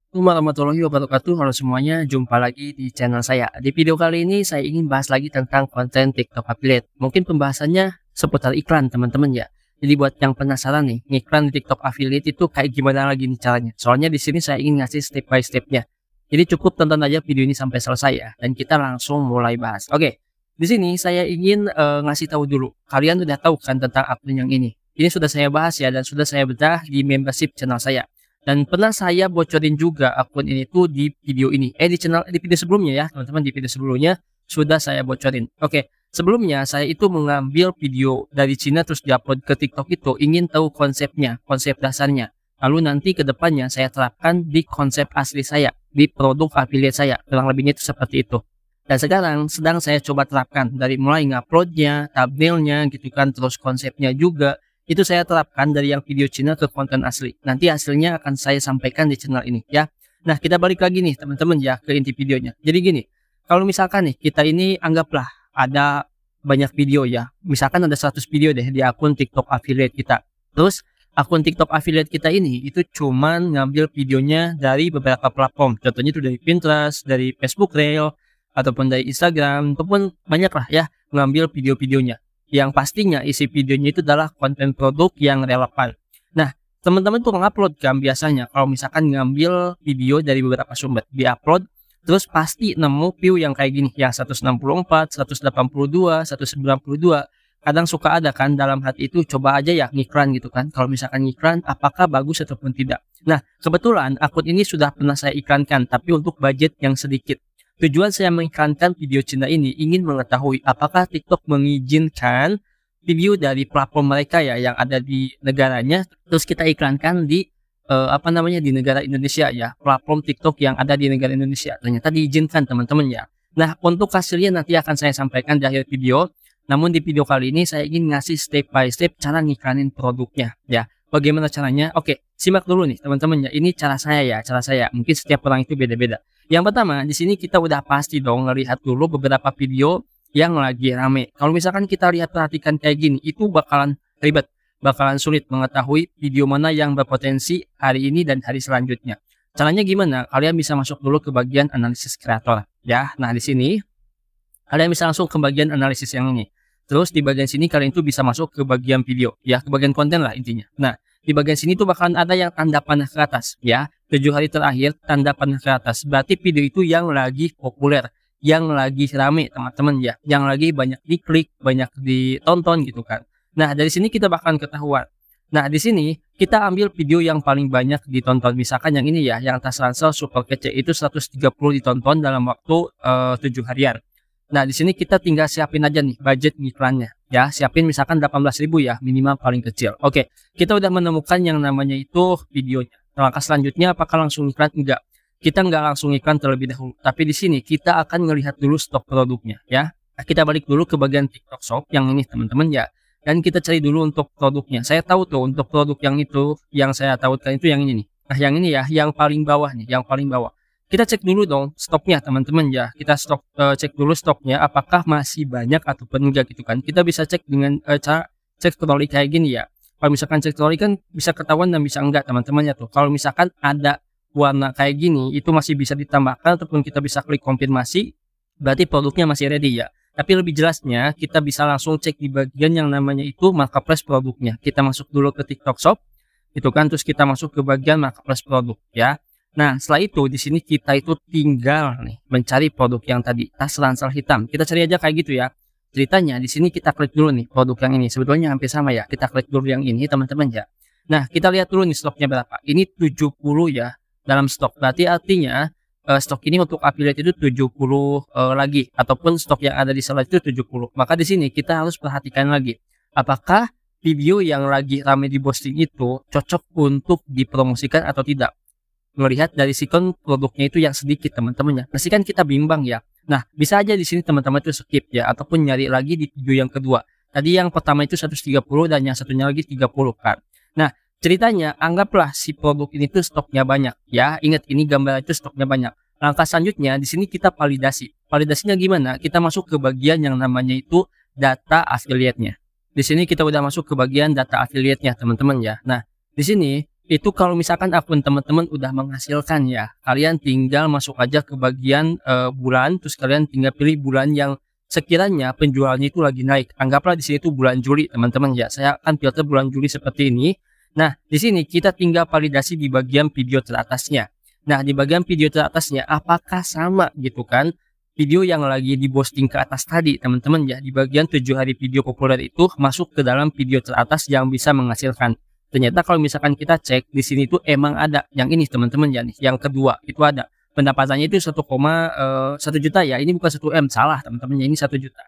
Assalamualaikum warahmatullahi wabarakatuh. Halo semuanya, jumpa lagi di channel saya. Di video kali ini saya ingin bahas lagi tentang konten TikTok affiliate. Mungkin pembahasannya seputar iklan teman-teman ya. Jadi buat yang penasaran nih, ngiklan di TikTok affiliate itu kayak gimana lagi nih caranya? Soalnya di sini saya ingin ngasih step by stepnya. Jadi cukup tonton aja video ini sampai selesai ya, dan kita langsung mulai bahas. Oke, di sini saya ingin ngasih tahu dulu. Kalian udah tahu kan tentang akun yang ini? Ini sudah saya bahas ya, dan sudah saya bedah di membership channel saya. Dan pernah saya bocorin juga akun ini tuh di video ini. Di video sebelumnya ya, teman-teman, di video sebelumnya sudah saya bocorin. Oke, sebelumnya saya itu mengambil video dari Cina terus diupload ke TikTok itu ingin tahu konsepnya, konsep dasarnya. Lalu nanti ke depannya saya terapkan di konsep asli saya, di produk affiliate saya. Kurang lebihnya itu seperti itu. Dan sekarang sedang saya coba terapkan dari mulai nguploadnya, thumbnailnya gitu kan, terus konsepnya juga. Itu saya terapkan dari yang video Cina ke konten asli. Nanti hasilnya akan saya sampaikan di channel ini ya. Nah, kita balik lagi nih teman-teman ya ke inti videonya. Jadi gini, kalau misalkan nih kita ini anggaplah ada banyak video ya. Misalkan ada 100 video deh di akun TikTok affiliate kita. Terus akun TikTok affiliate kita ini itu cuman ngambil videonya dari beberapa platform. Contohnya itu dari Pinterest, dari Facebook Reel, ataupun dari Instagram, ataupun banyak lah ya ngambil video-videonya. Yang pastinya isi videonya itu adalah konten produk yang relevan. Nah, teman-teman tuh ngupload kan biasanya kalau misalkan ngambil video dari beberapa sumber, diupload, terus pasti nemu view yang kayak gini, yang 164, 182, 192. Kadang suka ada kan dalam hati itu, coba aja ya ngiklan gitu kan. Kalau misalkan ngiklan, apakah bagus ataupun tidak. Nah, kebetulan akun ini sudah pernah saya iklankan, tapi untuk budget yang sedikit. Tujuan saya mengiklankan video Cina ini ingin mengetahui apakah TikTok mengizinkan video dari platform mereka ya yang ada di negaranya, terus kita iklankan di di negara Indonesia ya, platform TikTok yang ada di negara Indonesia. Ternyata diizinkan teman-teman ya. Nah, untuk hasilnya nanti akan saya sampaikan di akhir video. Namun di video kali ini saya ingin ngasih step by step cara ngiklanin produknya ya. Bagaimana caranya? Oke, simak dulu nih teman-teman ya. Ini cara saya ya, cara saya. Mungkin setiap orang itu beda-beda. Yang pertama, di sini kita udah pasti dong ngelihat dulu beberapa video yang lagi rame. Kalau misalkan kita lihat perhatikan kayak gini, itu bakalan ribet, bakalan sulit mengetahui video mana yang berpotensi hari ini dan hari selanjutnya. Caranya gimana? Kalian bisa masuk dulu ke bagian analisis kreator ya. Nah, di sini kalian bisa langsung ke bagian analisis yang ini. Terus di bagian sini kalian itu bisa masuk ke bagian video ya, ke bagian konten lah intinya. Nah, di bagian sini tuh bakalan ada yang tanda panah ke atas ya. 7 hari terakhir tanda panah ke atas. Berarti video itu yang lagi populer, yang lagi rame teman-teman ya, yang lagi banyak diklik, banyak ditonton gitu kan. Nah, dari sini kita bakalan ketahuan. Nah, di sini kita ambil video yang paling banyak ditonton. Misalkan yang ini ya, yang tas ransel super kece itu 130 ditonton dalam waktu 7 harian. Nah, di sini kita tinggal siapin aja nih budget iklannya ya. Siapin misalkan 18.000 ya, minimal paling kecil. Oke, kita udah menemukan yang namanya itu videonya. Langkah selanjutnya apakah langsung iklan? Enggak. Kita enggak langsung iklan terlebih dahulu. Tapi di sini kita akan melihat dulu stok produknya ya. Nah, kita balik dulu ke bagian TikTok Shop yang ini teman-teman ya. Dan kita cari dulu untuk produknya. Saya tahu tuh untuk produk yang itu, yang saya tahu itu yang ini nih. Nah, yang ini ya, yang paling bawah nih, yang paling bawah. Kita cek dulu dong stoknya teman-teman ya. Kita cek dulu stoknya apakah masih banyak ataupun enggak gitu kan. Kita bisa cek dengan cara cek troli kayak gini ya. Kalau misalkan cek troli kan bisa ketahuan dan bisa enggak teman-teman ya tuh. Kalau misalkan ada warna kayak gini itu masih bisa ditambahkan ataupun kita bisa klik konfirmasi, berarti produknya masih ready ya. Tapi lebih jelasnya kita bisa langsung cek di bagian yang namanya itu marketplace produknya. Kita masuk dulu ke TikTok Shop itu kan, terus kita masuk ke bagian marketplace produk ya. Nah, setelah itu di sini kita itu tinggal nih mencari produk yang tadi, tas ransel hitam. Kita cari aja kayak gitu ya. Ceritanya di sini kita klik dulu nih produk yang ini. Sebetulnya hampir sama ya. Kita klik dulu yang ini teman-teman ya. Nah, kita lihat dulu nih stoknya berapa. Ini 70 ya dalam stok. Berarti artinya stok ini untuk affiliate itu 70 lagi, ataupun stok yang ada di slide itu 70. Maka di sini kita harus perhatikan lagi. Apakah video yang lagi rame di posting itu cocok untuk dipromosikan atau tidak? Melihat dari sikon produknya itu yang sedikit teman-teman ya, pasti kan kita bimbang ya. Nah, bisa aja di sini teman-teman itu skip ya, ataupun nyari lagi di video yang kedua. Tadi yang pertama itu 130 dan yang satunya lagi 30 kan. Nah, ceritanya anggaplah si produk ini tuh stoknya banyak ya. Ingat ini gambar itu stoknya banyak. Langkah selanjutnya di sini kita validasi. Validasinya gimana? Kita masuk ke bagian yang namanya itu data affiliate-nya. Di sini kita udah masuk ke bagian data affiliate-nya teman-teman ya. Nah, di sini Itu kalau misalkan akun teman-teman udah menghasilkan ya, kalian tinggal masuk aja ke bagian bulan, terus kalian tinggal pilih bulan yang sekiranya penjualannya itu lagi naik. Anggaplah di sini itu bulan Juli teman-teman ya. Saya akan filter bulan Juli seperti ini. Nah, di sini kita tinggal validasi di bagian video teratasnya. Nah, di bagian video teratasnya apakah sama gitu kan? Video yang lagi diposting ke atas tadi teman-teman ya, di bagian 7 hari video populer itu masuk ke dalam video teratas yang bisa menghasilkan. Ternyata kalau misalkan kita cek di sini tuh emang ada yang ini teman-teman ya nih, yang kedua itu ada pendapatannya itu 1,1 juta ya. Ini bukan 1 M, salah teman-teman ya, ini 1 juta.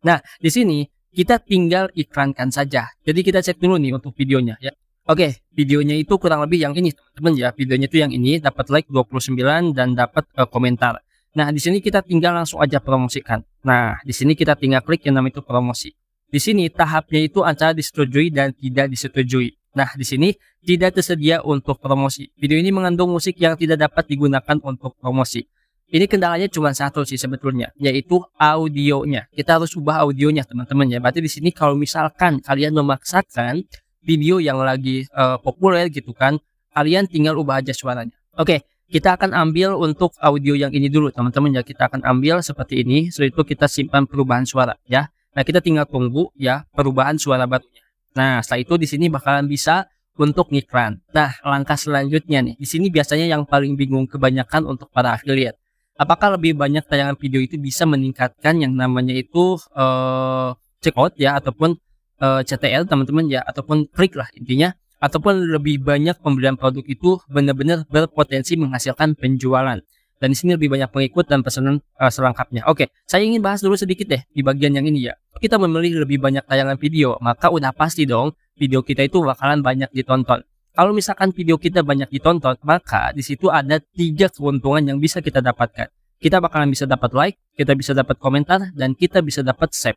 Nah, di sini kita tinggal iklankan saja. Jadi kita cek dulu nih untuk videonya ya. Oke, videonya itu kurang lebih yang ini teman-teman ya. Videonya itu yang ini dapat like 29 dan dapat komentar. Nah, di sini kita tinggal langsung aja promosikan. Nah, di sini kita tinggal klik yang namanya itu promosi. Di sini tahapnya itu antara disetujui dan tidak disetujui. Nah, di sini tidak tersedia untuk promosi. Video ini mengandung musik yang tidak dapat digunakan untuk promosi. Ini kendalanya cuma satu sih sebetulnya, yaitu audionya. Kita harus ubah audionya teman-teman ya. Berarti di sini kalau misalkan kalian memaksakan video yang lagi populer gitu kan, kalian tinggal ubah aja suaranya. Oke, kita akan ambil untuk audio yang ini dulu teman-teman ya. Kita akan ambil seperti ini, setelah itu kita simpan perubahan suara ya. Nah, kita tinggal tunggu ya perubahan suara barunya. Nah, setelah itu di sini bakalan bisa untuk ngiklan. Nah, langkah selanjutnya nih, di sini biasanya yang paling bingung kebanyakan untuk para affiliate. Apakah lebih banyak tayangan video itu bisa meningkatkan yang namanya itu checkout ya, ataupun CTL teman-teman ya, ataupun klik lah intinya, ataupun lebih banyak pembelian produk itu benar-benar berpotensi menghasilkan penjualan. Dan di sini lebih banyak pengikut dan pesanan selengkapnya. Oke, saya ingin bahas dulu sedikit deh di bagian yang ini ya. Kita memilih lebih banyak tayangan video, maka udah pasti dong video kita itu bakalan banyak ditonton. Kalau misalkan video kita banyak ditonton, maka di situ ada 3 keuntungan yang bisa kita dapatkan. Kita bakalan bisa dapat like, kita bisa dapat komentar, dan kita bisa dapat save.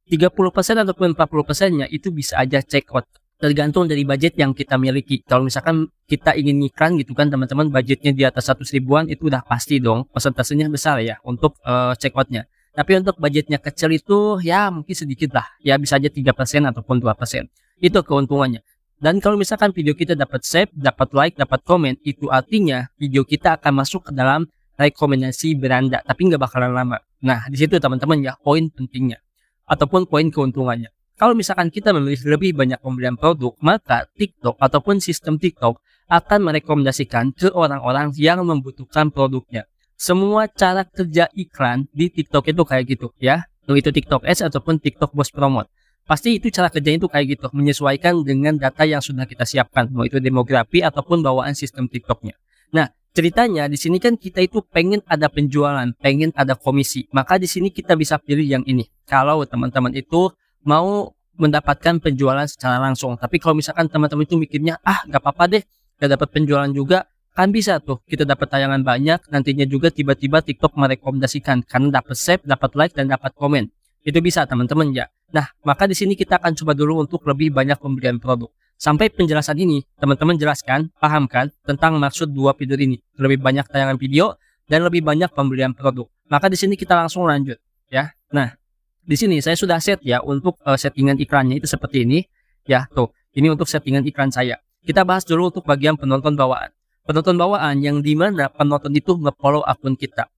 30% ataupun 40%-nya itu bisa aja check out. Tergantung dari budget yang kita miliki. Kalau misalkan kita ingin iklan gitu kan teman-teman, budgetnya di atas 100 ribuan, itu udah pasti dong persentasenya besar ya untuk check out-nya. Tapi untuk budgetnya kecil itu ya mungkin sedikit lah. Ya bisa aja 3% ataupun 2%. Itu keuntungannya. Dan kalau misalkan video kita dapat save, dapat like, dapat komen, itu artinya video kita akan masuk ke dalam rekomendasi beranda. Tapi nggak bakalan lama. Nah, di situ teman-teman ya poin pentingnya. Ataupun poin keuntungannya. Kalau misalkan kita memilih lebih banyak pembelian produk, maka TikTok ataupun sistem TikTok akan merekomendasikan ke orang-orang yang membutuhkan produknya. Semua cara kerja iklan di TikTok itu kayak gitu ya. Itu TikTok Ads ataupun TikTok Bos Promote. Pasti itu cara kerjanya itu kayak gitu, menyesuaikan dengan data yang sudah kita siapkan, mau itu demografi ataupun bawaan sistem TikToknya. Nah, ceritanya di sini kan kita itu pengen ada penjualan, pengen ada komisi. Maka di sini kita bisa pilih yang ini. Kalau teman-teman itu mau mendapatkan penjualan secara langsung. Tapi kalau misalkan teman-teman itu mikirnya, nggak apa-apa deh, nggak dapat penjualan juga, kan bisa tuh kita dapat tayangan banyak, nantinya juga tiba-tiba TikTok merekomendasikan karena dapat save, dapat like, dan dapat komen. Itu bisa teman-teman ya. Nah, maka di sini kita akan coba dulu untuk lebih banyak pembelian produk. Sampai penjelasan ini, teman-teman jelaskan, pahamkan tentang maksud 2 fitur ini. Lebih banyak tayangan video dan lebih banyak pembelian produk. Maka di sini kita langsung lanjut ya. Nah, di sini saya sudah set ya untuk settingan iklannya itu seperti ini ya. Tuh, ini untuk settingan iklan saya. Kita bahas dulu untuk bagian penonton bawaan. Penonton bawaan yang dimana penonton itu nge-follow akun kita.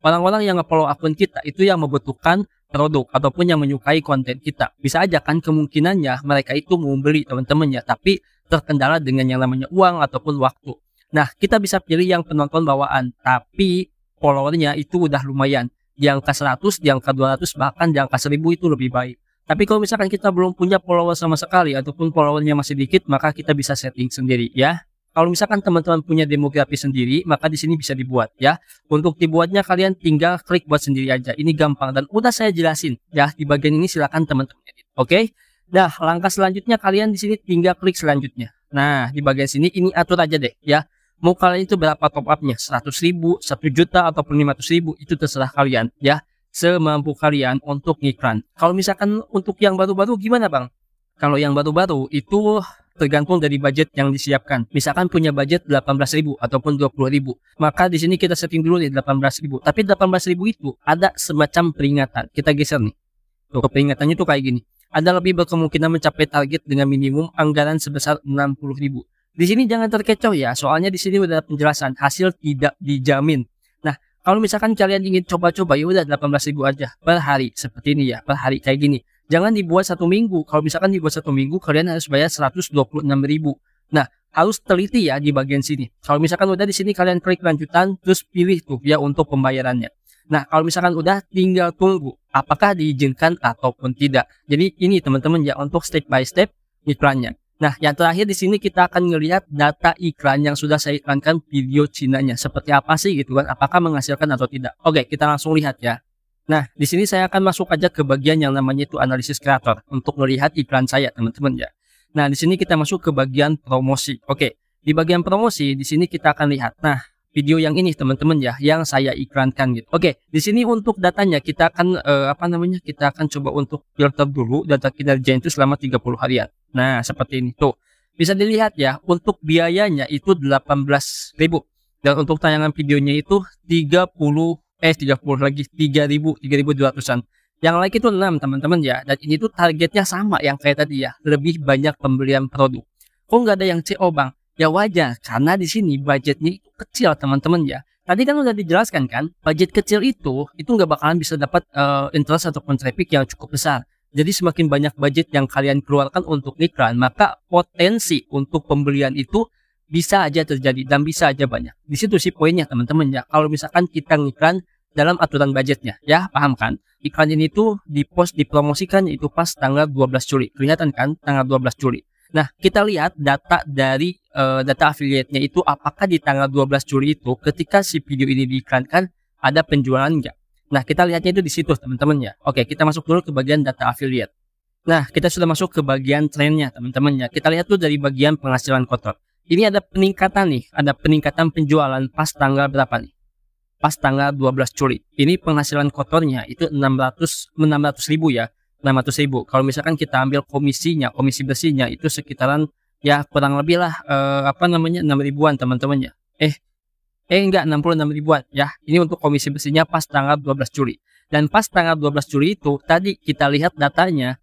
Orang-orang yang nge-follow akun kita itu yang membutuhkan produk ataupun yang menyukai konten kita. Bisa aja kan kemungkinannya mereka itu mau beli teman-teman ya, tapi terkendala dengan yang namanya uang ataupun waktu. Nah, kita bisa pilih yang penonton bawaan, tapi followernya itu udah lumayan. Di angka 100, di angka 200, bahkan di angka 1000 itu lebih baik. Tapi kalau misalkan kita belum punya follower sama sekali ataupun followernya masih dikit, maka kita bisa setting sendiri ya. Kalau misalkan teman-teman punya demografi sendiri, maka di sini bisa dibuat ya. Untuk dibuatnya kalian tinggal klik buat sendiri aja. Ini gampang dan udah saya jelasin ya di bagian ini, silakan teman-teman edit. Oke? Nah, langkah selanjutnya kalian di sini tinggal klik selanjutnya. Nah, di bagian sini ini atur aja deh ya. Mau kalian itu berapa top up-nya? 100.000, 1 juta ataupun 500.000, itu terserah kalian ya. Semampu kalian untuk ngiklan. Kalau misalkan untuk yang baru-baru gimana, Bang? Kalau yang baru-baru itu tergantung dari budget yang disiapkan. Misalkan punya budget 18.000 ataupun 20.000, maka di sini kita setting dulu di 18.000. Tapi 18.000 itu ada semacam peringatan. Kita geser nih. Tuh, peringatannya tuh kayak gini. Anda lebih berkemungkinan mencapai target dengan minimum anggaran sebesar 60.000. Di sini jangan terkecoh ya, soalnya di sini udah ada penjelasan hasil tidak dijamin. Nah, kalau misalkan kalian ingin coba-coba ya udah 18.000 aja per hari seperti ini ya, per hari kayak gini. Jangan dibuat 1 minggu. Kalau misalkan dibuat 1 minggu, kalian harus bayar 126.000. Nah, harus teliti ya di bagian sini. Kalau misalkan udah di sini kalian klik lanjutan, terus pilih tuh ya untuk pembayarannya. Nah, kalau misalkan udah tinggal tunggu apakah diizinkan ataupun tidak. Jadi ini teman-teman ya untuk step by step iklannya. Nah, yang terakhir di sini kita akan melihat data iklan yang sudah saya iklankan video Cinanya. Seperti apa sih gitu kan? Apakah menghasilkan atau tidak? Oke, kita langsung lihat ya. Nah, di sini saya akan masuk aja ke bagian yang namanya itu analisis kreator untuk melihat iklan saya, teman-teman ya. Nah, di sini kita masuk ke bagian promosi. Oke, di bagian promosi di sini kita akan lihat. Nah, video yang ini teman-teman ya, yang saya iklankan gitu. Oke, di sini untuk datanya kita akan kita akan coba untuk filter dulu data kinerja itu selama 30 harian. Nah, seperti ini tuh. Bisa dilihat ya, untuk biayanya itu 18.000 dan untuk tayangan videonya itu 30 lagi 3.200-an. Yang like itu 6 teman-teman ya. Dan ini tuh targetnya sama yang kayak tadi ya, lebih banyak pembelian produk. Kok nggak ada yang CO bang? Ya wajar, karena di sini budgetnya itu kecil teman-teman ya. Tadi kan udah dijelaskan kan, budget kecil itu nggak bakalan bisa dapat interest ataupun traffic yang cukup besar. Jadi semakin banyak budget yang kalian keluarkan untuk iklan, maka potensi untuk pembelian itu bisa aja terjadi dan bisa aja banyak. Di situ sih poinnya teman-teman ya. Kalau misalkan kita ngiklan dalam aturan budgetnya, ya paham kan? Iklan ini tuh dipromosikan itu pas tanggal 12 Juli. Kelihatan kan tanggal 12 Juli. Nah, kita lihat data dari data affiliate-nya itu apakah di tanggal 12 Juli itu ketika si video ini diiklankan ada penjualan enggak? Nah, kita lihatnya itu di situ teman-teman ya. Oke, kita masuk dulu ke bagian data affiliate. Nah, kita sudah masuk ke bagian trennya teman-teman ya. Kita lihat tuh dari bagian penghasilan kotor. Ini ada peningkatan nih, ada peningkatan penjualan pas tanggal berapa nih? Pas tanggal 12 Juli. Ini penghasilan kotornya itu 600.000 ya. 600.000. Kalau misalkan kita ambil komisi bersihnya itu sekitaran ya kurang lebih lah 6 ribuan teman-teman ya. Enggak 66 ribuan ya. Ini untuk komisi bersihnya pas tanggal 12 Juli. Dan pas tanggal 12 Juli itu tadi kita lihat datanya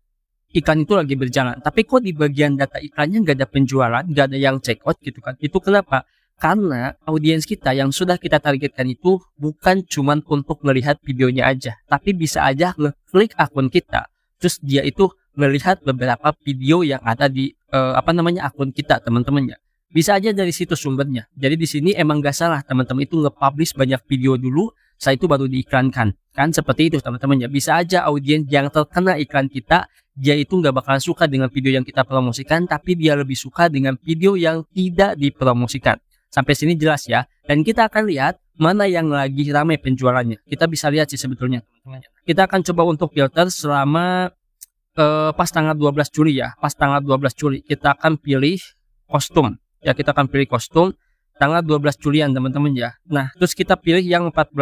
iklan itu lagi berjalan. Tapi kok di bagian data iklannya nggak ada penjualan, nggak ada yang check out gitu kan. Itu kenapa? Karena audiens kita yang sudah kita targetkan itu bukan cuman untuk melihat videonya aja, tapi bisa aja ngeklik akun kita, terus dia itu melihat beberapa video yang ada di akun kita teman-teman ya. Bisa aja dari situ sumbernya. Jadi di sini emang gak salah teman-teman itu nge-publish banyak video dulu, setelah itu baru diiklankan. Kan seperti itu teman-teman ya. Bisa aja audiens yang terkena iklan kita, dia itu nggak bakalan suka dengan video yang kita promosikan, tapi dia lebih suka dengan video yang tidak dipromosikan. Sampai sini jelas ya. Dan kita akan lihat mana yang lagi ramai penjualannya. Kita bisa lihat sih sebetulnya teman-teman. Kita akan coba untuk filter selama pas tanggal 12 Juli ya. Pas tanggal 12 Juli kita akan pilih kostum. Ya, kita akan pilih kostum tanggal 12 Julian teman-teman ya. Nah, terus kita pilih yang 14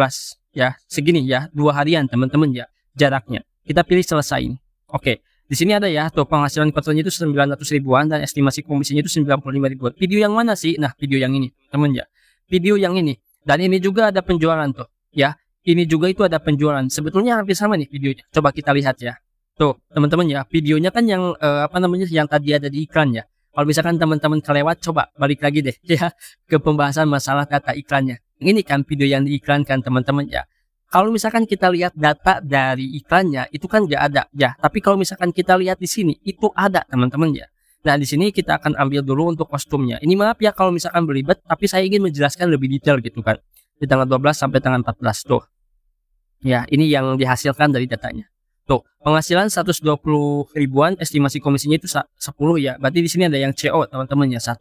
ya. Segini ya, 2 harian teman-teman ya jaraknya. Kita pilih selesai ini. Oke. Di sini ada ya, tuh penghasilan kotornya itu 900 ribuan dan estimasi komisinya itu 95 ribuan. Video yang mana sih? Nah, video yang ini, teman ya. Video yang ini. Dan ini juga ada penjualan tuh, ya. Ini juga itu ada penjualan. Sebetulnya hampir sama nih videonya. Coba kita lihat ya. Tuh, teman-teman ya. Videonya kan yang yang tadi ada di iklan ya. Kalau misalkan teman-teman kelewat, coba balik lagi deh ya ke pembahasan masalah data iklannya. Ini kan video yang diiklankan teman-teman ya. Kalau misalkan kita lihat data dari iklannya itu kan nggak ada ya, tapi kalau misalkan kita lihat di sini itu ada teman-teman ya. Nah di sini kita akan ambil dulu untuk kostumnya. Ini maaf ya kalau misalkan berlibat, tapi saya ingin menjelaskan lebih detail gitu kan. Di tanggal 12 sampai tanggal 14 tuh. Ya ini yang dihasilkan dari datanya. Tuh penghasilan 120 ribuan, estimasi komisinya itu 10 ya. Berarti di sini ada yang CO teman-teman ya 1.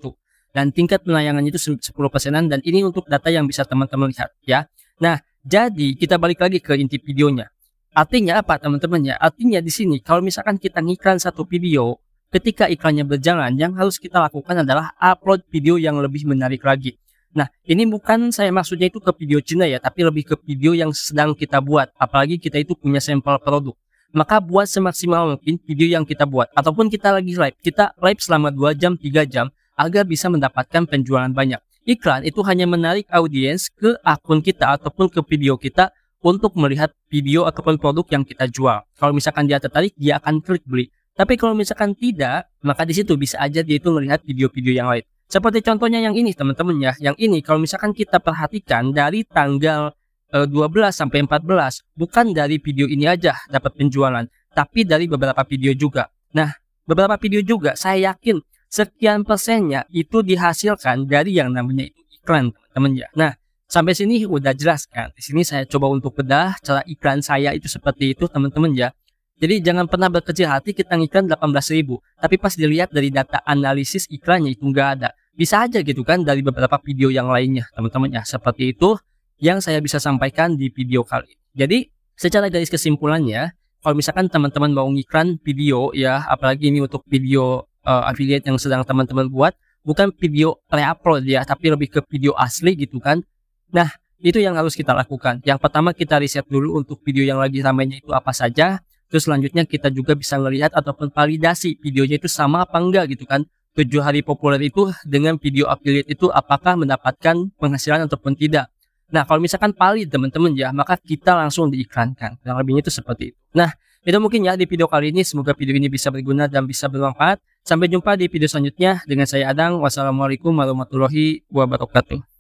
Dan tingkat penayangannya itu 10%-an dan ini untuk data yang bisa teman-teman lihat ya. Nah jadi kita balik lagi ke inti videonya. Artinya apa teman-teman ya? Artinya di sini kalau misalkan kita ngiklan satu video, ketika iklannya berjalan, yang harus kita lakukan adalah upload video yang lebih menarik lagi. Nah, ini bukan saya maksudnya itu ke video Cina ya, tapi lebih ke video yang sedang kita buat. Apalagi kita itu punya sampel produk. Maka buat semaksimal mungkin video yang kita buat. Ataupun kita lagi live. Kita live selama 2 jam, 3 jam agar bisa mendapatkan penjualan banyak. Iklan itu hanya menarik audiens ke akun kita ataupun ke video kita untuk melihat video ataupun produk yang kita jual. Kalau misalkan dia tertarik, dia akan klik beli. Tapi kalau misalkan tidak, maka di situ bisa aja dia itu melihat video-video yang lain. Seperti contohnya yang ini teman-teman ya. Yang ini kalau misalkan kita perhatikan dari tanggal 12 sampai 14, bukan dari video ini aja dapat penjualan, tapi dari beberapa video juga. Nah, beberapa video juga saya yakin sekian persennya itu dihasilkan dari yang namanya itu iklan, teman-teman ya. Nah, sampai sini udah jelas kan. Di sini saya coba untuk bedah cara iklan saya itu seperti itu, teman-teman ya. Jadi jangan pernah berkecil hati kita ngiklan 18.000, tapi pas dilihat dari data analisis iklannya itu nggak ada. Bisa aja gitu kan dari beberapa video yang lainnya, teman-teman ya. Seperti itu yang saya bisa sampaikan di video kali ini. Jadi secara garis kesimpulannya, kalau misalkan teman-teman mau ngiklan video ya, apalagi ini untuk video affiliate yang sedang teman-teman buat, bukan video re-upload ya, tapi lebih ke video asli gitu kan. Nah, itu yang harus kita lakukan. Yang pertama kita riset dulu untuk video yang lagi ramainya itu apa saja. Terus selanjutnya kita juga bisa melihat ataupun validasi videonya itu sama apa enggak gitu kan. 7 hari populer itu dengan video affiliate itu apakah mendapatkan penghasilan ataupun tidak. Nah, kalau misalkan valid teman-teman ya, maka kita langsung diiklankan. Yang lebihnya itu seperti itu. Nah, itu mungkin ya di video kali ini. Semoga video ini bisa berguna dan bisa bermanfaat. Sampai jumpa di video selanjutnya dengan saya Adang. Wassalamualaikum warahmatullahi wabarakatuh.